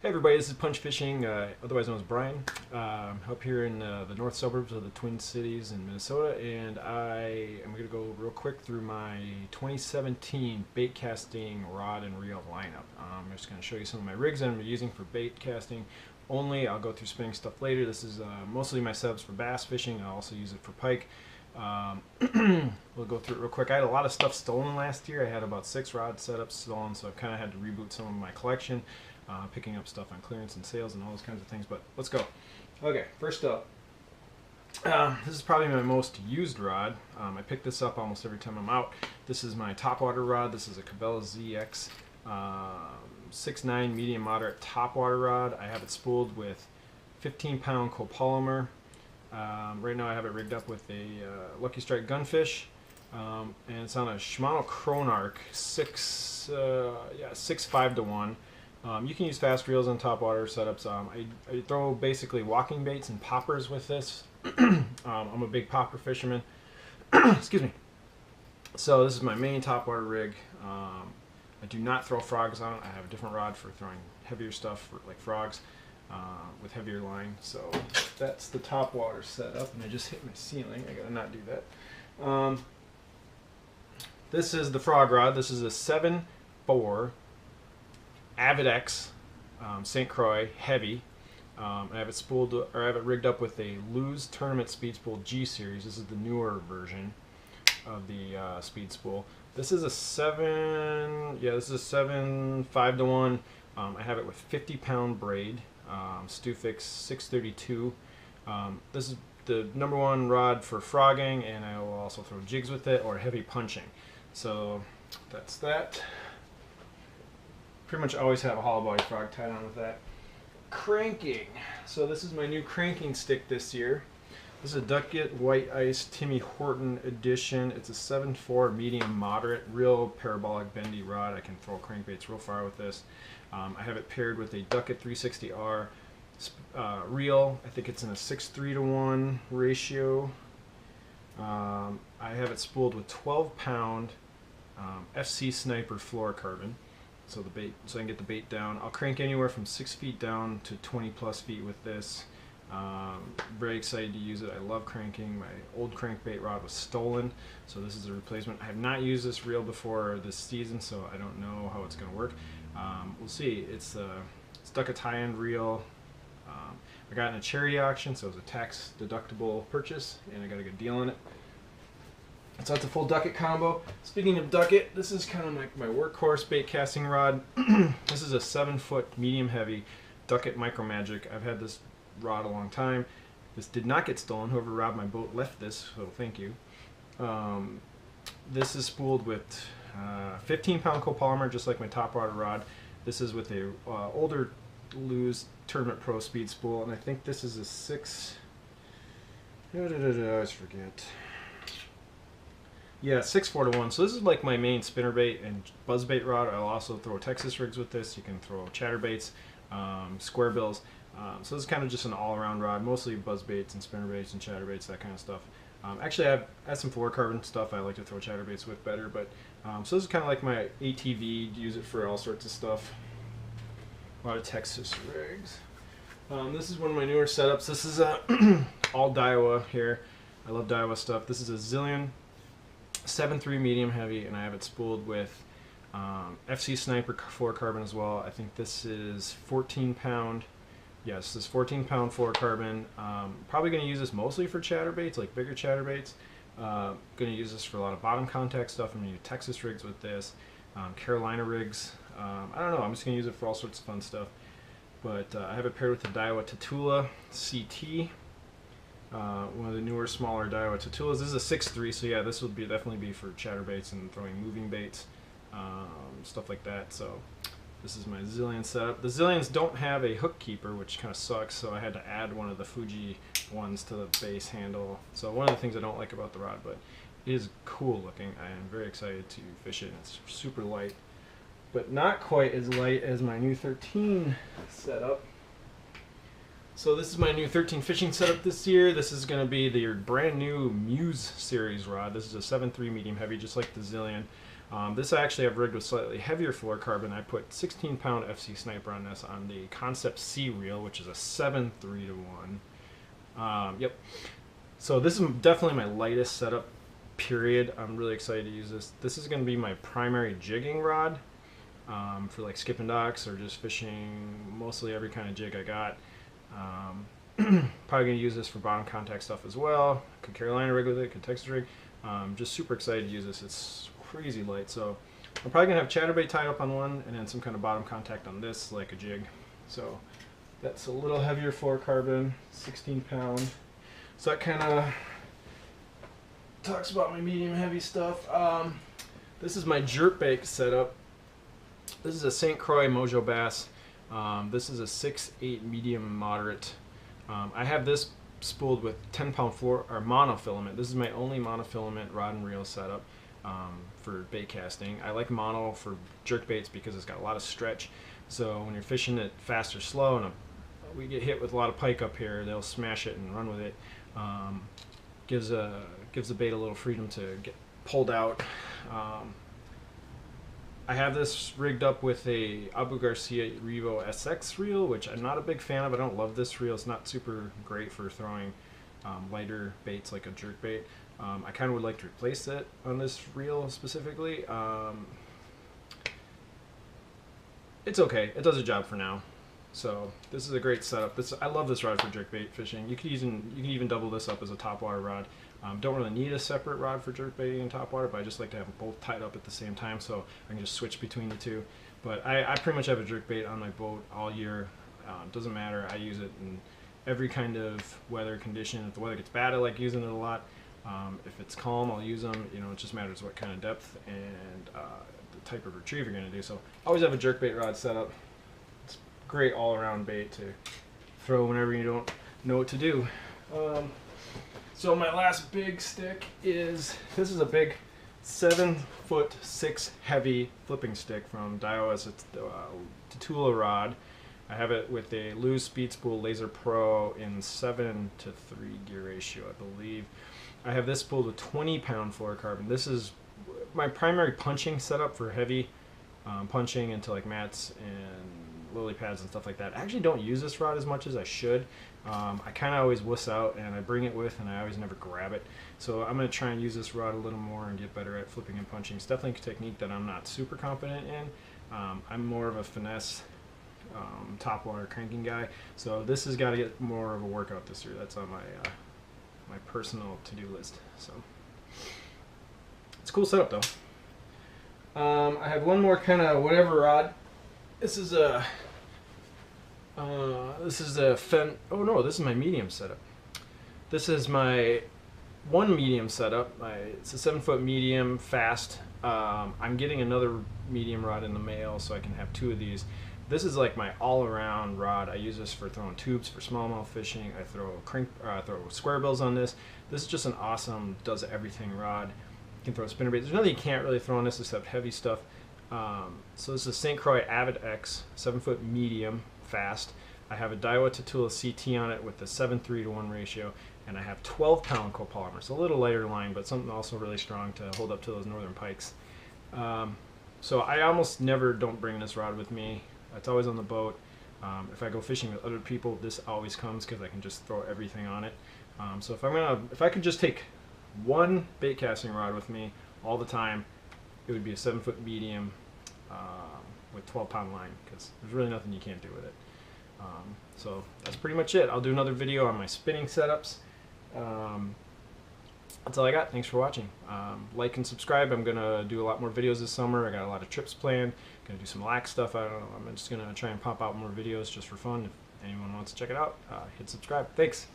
Hey everybody, this is Punch Fishing, otherwise known as Brian. Up here in the north suburbs of the Twin Cities in Minnesota, and I am going to go real quick through my 2017 bait casting rod and reel lineup. I'm just going to show you some of my rigs I'm using for bait casting only. I'll go through spinning stuff later. This is mostly my setups for bass fishing. I'll also use it for pike. We'll go through it real quick. I had a lot of stuff stolen last year. I had about 6 rod setups stolen, so I've kind of had to reboot some of my collection. Picking up stuff on clearance and sales and all those kinds of things, but let's go. Okay, first up, this is probably my most used rod. I pick this up almost every time I'm out. This is my Topwater rod. This is a Cabela ZX 6'9" medium moderate Topwater rod. I have it spooled with 15-pound copolymer. Right now I have it rigged up with a Lucky Strike gunfish, and it's on a Shimano Chronarch 6.5-to-1. You can use fast reels on topwater setups. I throw basically walking baits and poppers with this. I'm a big popper fisherman. Excuse me. So this is my main topwater rig. I do not throw frogs on it. I have a different rod for throwing heavier stuff like frogs with heavier line. So that's the topwater setup. And I just hit my ceiling. I gotta not do that. This is the frog rod. This is a 7.4 Avid X St. Croix heavy. I have it spooled, or I have it rigged up with a Lose Tournament Speed Spool G series. This is the newer version of the speed spool. This is a 5-to-1. I have it with 50-pound braid, Stufix 632. This is the #1 rod for frogging, and I will also throw jigs with it or heavy punching. So that's that. Pretty much always have a hollow body frog tied on with that. Cranking. So this is my new cranking stick this year. This is a Duckett White Ice Timmy Horton edition. It's a 7.4 medium moderate, real parabolic bendy rod. I can throw crankbaits real far with this. I have it paired with a Duckett 360R reel. I think it's in a 6:3-to-1 ratio. I have it spooled with 12-pound FC Sniper fluorocarbon. So I can get the bait down. I'll crank anywhere from 6 feet down to 20+ feet with this. Very excited to use it. I love cranking. My old crankbait rod was stolen, so this is a replacement. I have not used this reel before this season, so I don't know how it's going to work. We'll see. It's Duckett high-end reel. I got it in a charity auction, so it was a tax deductible purchase, and I got a good deal on it. So that's a full Duckett combo. Speaking of Duckett, this is kind of like my workhorse bait casting rod. This is a 7-foot medium heavy Duckett Micro Magic. I've had this rod a long time. This did not get stolen. Whoever robbed my boat left this, so thank you. This is spooled with 15-pound copolymer, just like my Topwater rod. This is with a older Lose Tournament Pro speed spool, and I think this is a 6. I always forget. Yeah, 6.4-to-1. So this is like my main spinnerbait and buzzbait rod. I'll also throw Texas rigs with this. You can throw chatterbaits, square bills. So this is kind of just an all-around rod, mostly buzzbaits and spinnerbaits and chatterbaits, that kind of stuff. Actually, I have some fluorocarbon stuff I like to throw chatterbaits with better, but so this is kind of like my ATV. Use it for all sorts of stuff. A lot of Texas rigs. This is one of my newer setups. This is all Daiwa here. I love Daiwa stuff. This is a Zillion 7.3 medium heavy, and I have it spooled with FC Sniper fluorocarbon as well. I think this is 14-pound. Yes, this is 14-pound fluorocarbon. Probably going to use this mostly for chatterbaits, like bigger chatterbaits. Going to use this for a lot of bottom contact stuff. I'm going to use Texas rigs with this, Carolina rigs. I don't know. I'm just going to use it for all sorts of fun stuff. But I have it paired with the Daiwa Tatula CT. One of the newer, smaller Daiwa Tatulas. This is a 6.3, so yeah, this would definitely be for chatterbaits and throwing moving baits, stuff like that. So this is my Zillion setup. The Zillions don't have a hook keeper, which kind of sucks, so I had to add one of the Fuji ones to the base handle. So one of the things I don't like about the rod, but it is cool looking. I am very excited to fish it. It's super light, but not quite as light as my new 13 setup. So this is my new 13 fishing setup this year. This is going to be the brand new Muse series rod. This is a 7.3 medium heavy, just like the Zillion. This I actually have rigged with slightly heavier fluorocarbon. I put 16-pound FC Sniper on this on the Concept C reel, which is a 7 3-to-1. Yep. So this is definitely my lightest setup, period. I'm really excited to use this. This is going to be my primary jigging rod for like skipping docks or just fishing mostly every kind of jig I got. Probably going to use this for bottom contact stuff as well. Could Carolina rig with it, could Texas rig. Just super excited to use this. It's crazy light. So I'm probably going to have chatterbait tied up on one and then some kind of bottom contact on this like a jig. So that's a little heavier fluorocarbon, 16-pound. So that kind of talks about my medium heavy stuff. This is my jerkbait setup. This is a St. Croix Mojo bass. This is a 6/8 medium moderate. I have this spooled with 10-pound monofilament. This is my only monofilament rod and reel setup for bait casting. I like mono for jerk baits because it's got a lot of stretch. So when you're fishing it fast or slow, and we get hit with a lot of pike up here, they'll smash it and run with it. Gives the bait a little freedom to get pulled out. I have this rigged up with a Abu Garcia Revo SX reel, which I'm not a big fan of. I don't love this reel. It's not super great for throwing lighter baits like a jerk bait. I kind of would like to replace it on this reel specifically. It's okay. It does a job for now. So this is a great setup. I love this rod for jerkbait fishing. You can even double this up as a topwater rod. Don't really need a separate rod for jerkbaiting and topwater, but I just like to have them both tied up at the same time so I can just switch between the two. But I pretty much have a jerkbait on my boat all year. Doesn't matter. I use it in every kind of weather condition. If the weather gets bad, I like using it a lot. If it's calm, I'll use them. You know, it just matters what kind of depth and the type of retrieve you're going to do. So I always have a jerkbait rod set up. It's great all-around bait to throw whenever you don't know what to do. So my last big stick is, this is a big 7'6" heavy flipping stick from Daiwa. It's a Tatula rod. I have it with a Lew's Speed Spool Laser Pro in 7:3 gear ratio, I believe. I have this spooled with 20-pound fluorocarbon. This is my primary punching setup for heavy punching into like mats and lily pads and stuff like that. I actually don't use this rod as much as I should. I kind of always wuss out and I bring it with and I always never grab it. So I'm going to try and use this rod a little more and get better at flipping and punching. It's definitely a technique that I'm not super confident in. I'm more of a finesse topwater cranking guy. So this has got to get more of a workout this year. That's on my personal to-do list. So it's a cool setup though. I have one more kind of whatever rod. This is a this is my medium setup. This is my one medium setup. It's a 7-foot medium fast. I'm getting another medium rod in the mail so I can have two of these. This is like my all-around rod. I use this for throwing tubes for smallmouth fishing. I throw square bills on this. This is just an awesome does everything rod. You can throw spinnerbait. There's nothing you can't really throw on this except heavy stuff. So this is a St. Croix Avid X 7-foot medium fast. I have a Daiwa Tatula CT on it with a 7:3-to-1 ratio, and I have 12-pound copolymer. So a little lighter line, but something also really strong to hold up to those northern pikes. So I almost never don't bring this rod with me. It's always on the boat. If I go fishing with other people, this always comes because I can just throw everything on it. So if I could just take one bait casting rod with me all the time, it would be a 7-foot medium with 12-pound line because there's really nothing you can't do with it. So that's pretty much it. I'll do another video on my spinning setups. That's all I got. Thanks for watching. Like and subscribe. I'm going to do a lot more videos this summer. I got a lot of trips planned. Going to do some lax stuff. I don't know. I'm just going to try and pop out more videos just for fun. If anyone wants to check it out, hit subscribe. Thanks.